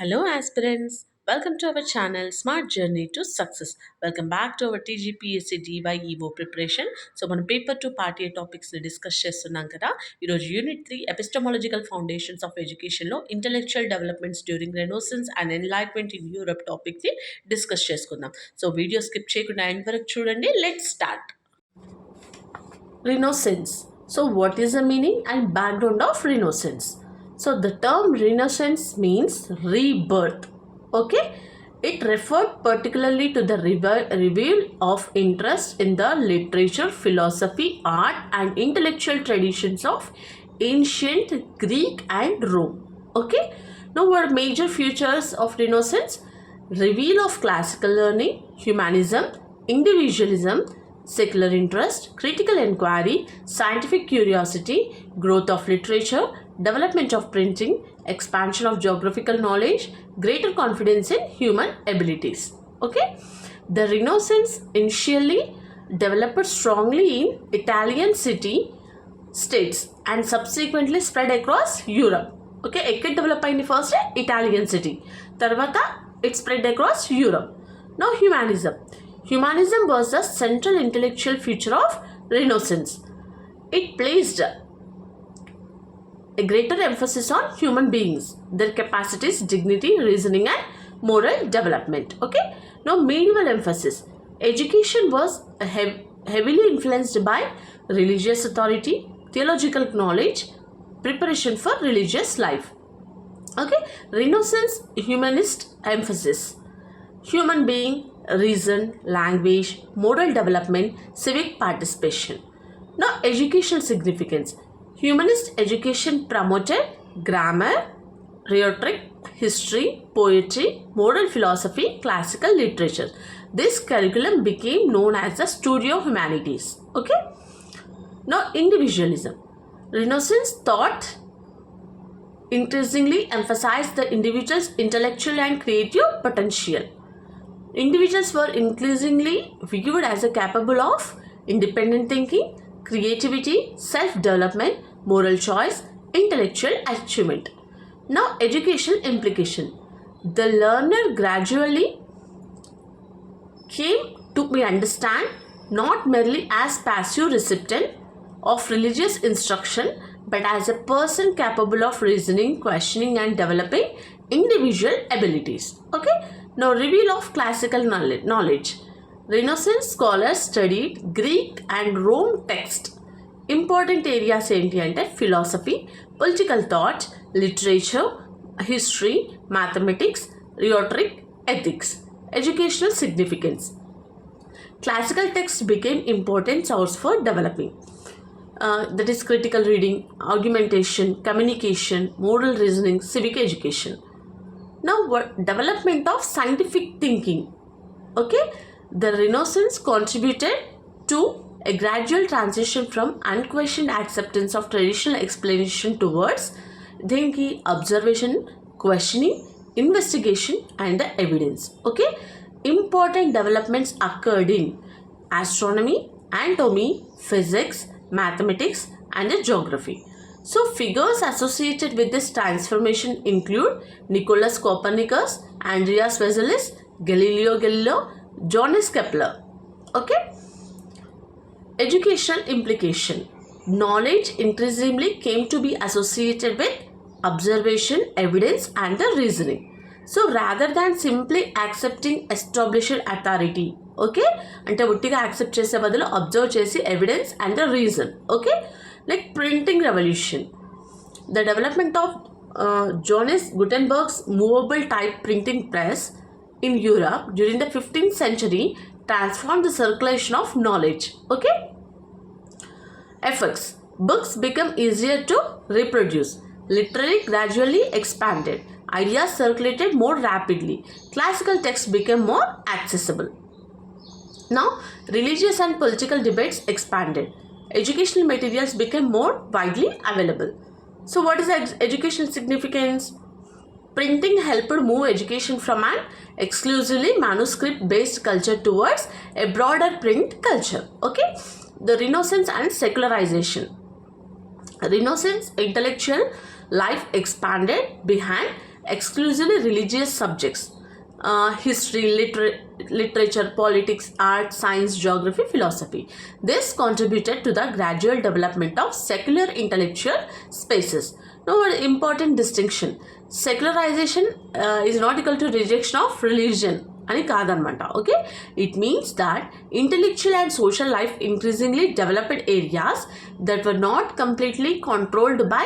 Hello, aspirants. Welcome to our channel Smart Journey to Success. Welcome back to our TGPSC DyEO preparation. So, మనం paper two part B topics discuss చేస్తున్నాం కదా. ఈరోజు unit 3 epistemological foundations of ఎడ్యుకేషన్లో intellectual developments during renaissance and enlightenment in Europe టాపిక్ని discuss చేసుకుందాం. So, video స్కిప్ చేయకుండా end వరకు చూడండి. Let's start. Renaissance. So, what is the meaning and background of Renaissance? So, the term Renaissance means rebirth. Okay, it referred particularly to the revival of interest in the literature, philosophy, art, and intellectual traditions of ancient Greek and Rome. Okay, now what are major features of Renaissance? Reveal of classical learning, humanism, individualism, secular interest, critical inquiry, scientific curiosity, growth of literature, development of printing, expansion of geographical knowledge, greater confidence in human abilities. Okay, the Renaissance initially developed strongly in Italian city states and subsequently spread across Europe. Okay, ekkada develop ayindi first Italian city, tarvata it spread across Europe. Now Humanism was the central intellectual feature of Renaissance. It placed a greater emphasis on human beings, their capacities, dignity, reasoning, and moral development. Okay. Now, medieval emphasis. Education was heavily influenced by religious authority, theological knowledge, preparation for religious life. Okay. Renaissance humanist emphasis. Human being, reason, language, moral development, civic participation. Now, educational significance. Humanist education promoted grammar, rhetoric, history, poetry, moral philosophy, classical literature. This curriculum became known as the Studio Humanities. Okay. Now, individualism. Renaissance thought increasingly emphasized the individual's intellectual and creative potential. Individuals were increasingly viewed as capable of independent thinking, creativity, self-development, moral choice, intellectual achievement. Now, educational implication. The learner gradually came to be understood not merely as passive recipient of religious instruction, but as a person capable of reasoning, questioning, and developing individual abilities. Okay. Now, reveal of classical knowledge. Renaissance scholars studied Greek and Rome text. Important areas enti ante philosophy, political thought, literature, history, mathematics, rhetoric, ethics. Educational significance. Classical texts became important source for developing. That is critical reading, argumentation, communication, moral reasoning, civic education. Now, what development of scientific thinking? Okay, the Renaissance contributed to a gradual transition from unquestioned acceptance of traditional explanation towards thinking, observation, questioning, investigation, and the evidence. Okay, important developments occurred in astronomy, anatomy, physics, mathematics, and geography. So, figures associated with this transformation include Nicolaus Copernicus, Andreas Vesalius, Galileo Galilei, Johannes Kepler. Okay. Educational implication. Knowledge increasingly came to be associated with observation, evidence, and the reasoning. So, rather than simply accepting established authority, okay, ante uttiga accept chese badalu observe chesi evidence and the reason. Okay. Like printing revolution. The development of Johannes Gutenberg's movable type printing press in Europe during the 15th century transformed the circulation of knowledge. Okay. Effects. Books become easier to reproduce. Literature gradually expanded. Ideas circulated more rapidly. Classical texts became more accessible. Now, religious and political debates expanded. Educational materials became more widely available. So, what is educational significance? Printing helped move education from an exclusively manuscript-based culture towards a broader print culture. Okay, the Renaissance and secularization. Renaissance intellectual life expanded behind exclusively religious subjects. History, literature, politics, art, science, geography, philosophy. This contributed to the gradual development of secular intellectual spaces. Now, an important distinction. Secularization is not equal to rejection of religion. అని కాదనమాట. Okay, it means that intellectual and social life increasingly developed areas that were not completely controlled by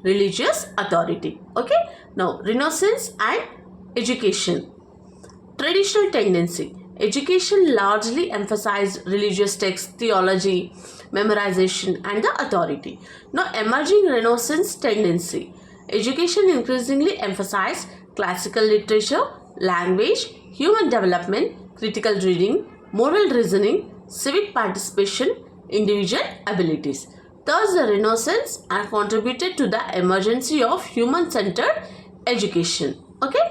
religious authority. Okay, now Renaissance and education. Traditional tendency. Education largely emphasized religious texts, theology, memorization, and the authority. Now, emerging Renaissance tendency. Education increasingly emphasized classical literature, language, human development, critical reading, moral reasoning, civic participation, individual abilities. Thus, the Renaissance contributed to the emergence of human-centered education. Okay?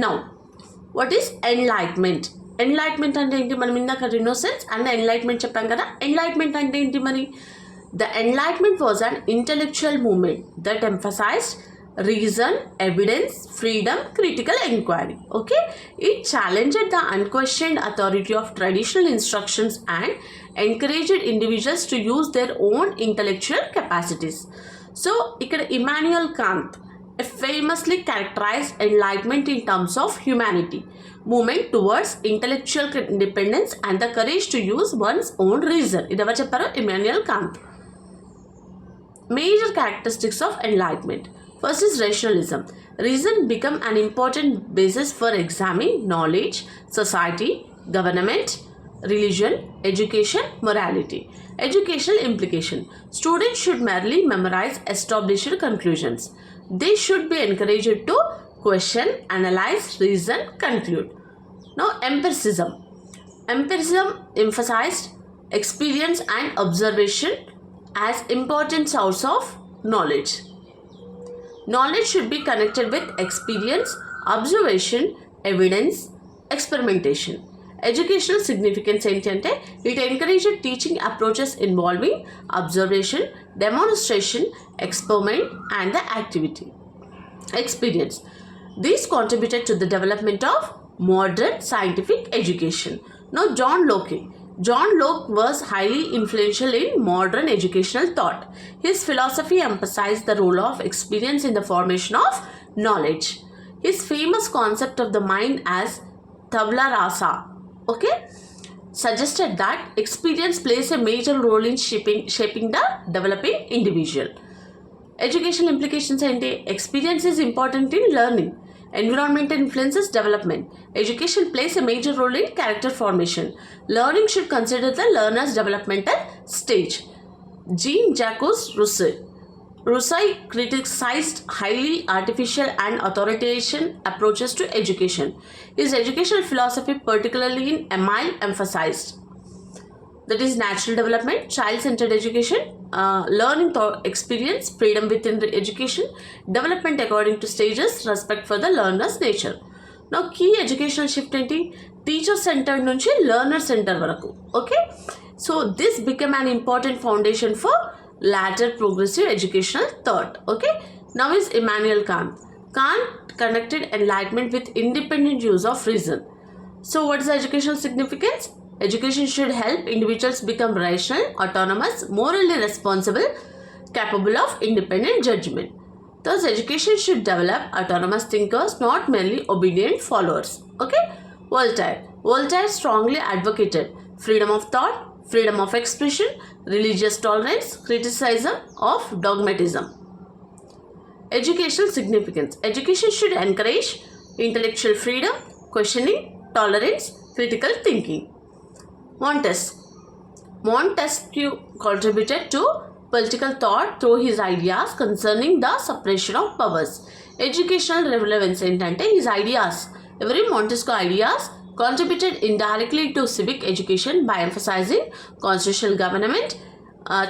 Now, what is enlightenment? Enlightenment అంటే ఏంటి? మనం ఇందాక Renaissance and enlightenment చెప్పాం కదా. Enlightenment అంటే ఏంటి మరి? The enlightenment was an intellectual movement that emphasized reason, evidence, freedom, critical inquiry. Okay, it challenged the unquestioned authority of traditional instructions and encouraged individuals to use their own intellectual capacities. So ikkada Immanuel Kant famously characterized enlightenment in terms of humanity, movement towards intellectual independence and the courage to use one's own reason. Idu evaru chepparu? Immanuel Kant. Major characteristics of enlightenment. First is rationalism. Reason become an important basis for examining knowledge, society, government, religion, education, morality. Educational implication. Students should merely memorize established conclusions. They should be encouraged to question, analyze, reason, conclude. Now, empiricism. Empiricism emphasized experience and observation as important source of knowledge. Knowledge should be connected with experience, observation, evidence, experimentation. Educational significance ఏంటంటే it encouraged teaching approaches involving observation, demonstration, experiment, and the activity. Experience. These contributed to the development of modern scientific education. Now, John Locke. John Locke was highly influential in modern educational thought. His philosophy emphasized the role of experience in the formation of knowledge. His famous concept of the mind as tabula rasa, okay, suggested that experience plays a major role in shaping the developing individual. Educational implications and experience is important in learning. Environment influences development. Education plays a major role in character formation. Learning should consider the learner's developmental stage. Jean-Jacques Rousseau criticized highly artificial and authoritarian approaches to education. His educational philosophy, particularly in Emile, emphasized that is natural development, child-centered education, learning through experience, freedom within the education, development according to stages, respect for the learner's nature. Now, key educational shift ఏంటి? Teacher-centered నుంచి learner-centered వరకు. Okay, so this became an important foundation for later progressive educational thought. Okay, now is Immanuel Kant. Kant connected enlightenment with independent use of reason. So, what is the educational significance? Education should help individuals become rational, autonomous, morally responsible, capable of independent judgment. Thus, education should develop autonomous thinkers, not merely obedient followers. Okay? Voltaire strongly advocated freedom of thought, freedom of expression, religious tolerance, criticism of dogmatism. Educational significance. Education should encourage intellectual freedom, questioning, tolerance, critical thinking. Montesquieu contributed to political thought through his ideas concerning the separation of powers. Educational relevance ఏంటంటే his ideas, every Montesquieu ideas contributed indirectly to civic education by emphasizing constitutional government,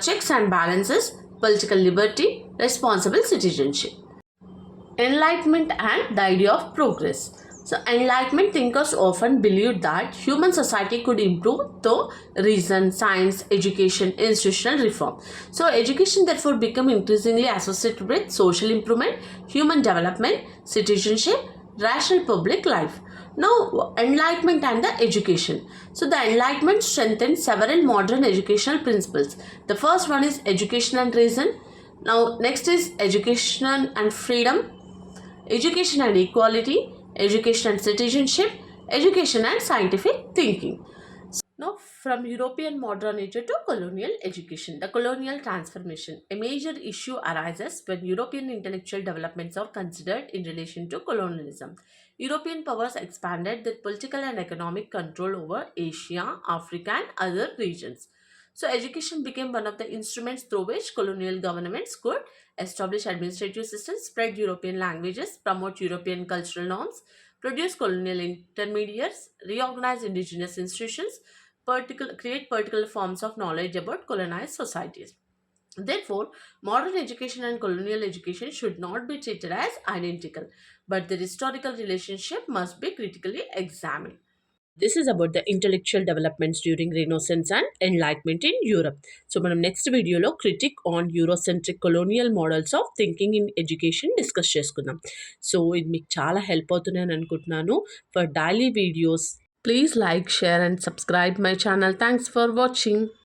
checks and balances, political liberty, responsible citizenship. Enlightenment and the idea of progress. So, Enlightenment thinkers often believed that human society could improve through reason, science, education, institutional reform. So, education therefore became increasingly associated with social improvement, human development, citizenship, rational public life. Now, Enlightenment and the education. So, the Enlightenment strengthened several modern educational principles. The first one is education and reason. Now, next is education and freedom, education and equality, education and citizenship, education and scientific thinking. Now, from European modernity to colonial education, the colonial transformation. A major issue arises when European intellectual developments are considered in relation to colonialism. European powers expanded their political and economic control over Asia, Africa, and other regions. So, education became one of the instruments through which colonial governments could establish administrative systems, spread European languages, promote European cultural norms, produce colonial intermediaries, reorganize indigenous institutions, create particular forms of knowledge about colonized societies. Therefore, modern education and colonial education should not be treated as identical, but their historical relationship must be critically examined. This is about the intellectual developments during Renaissance and Enlightenment in Europe. So, మనం next వీడియోలో critic on eurocentric colonial models of thinking in education discuss చేసుకుందాం. So, ఇది మీకు చాలా help అవుతుందని అనుకుంటున్నాను. For daily videos, please like, share, and subscribe my channel. Thanks for watching.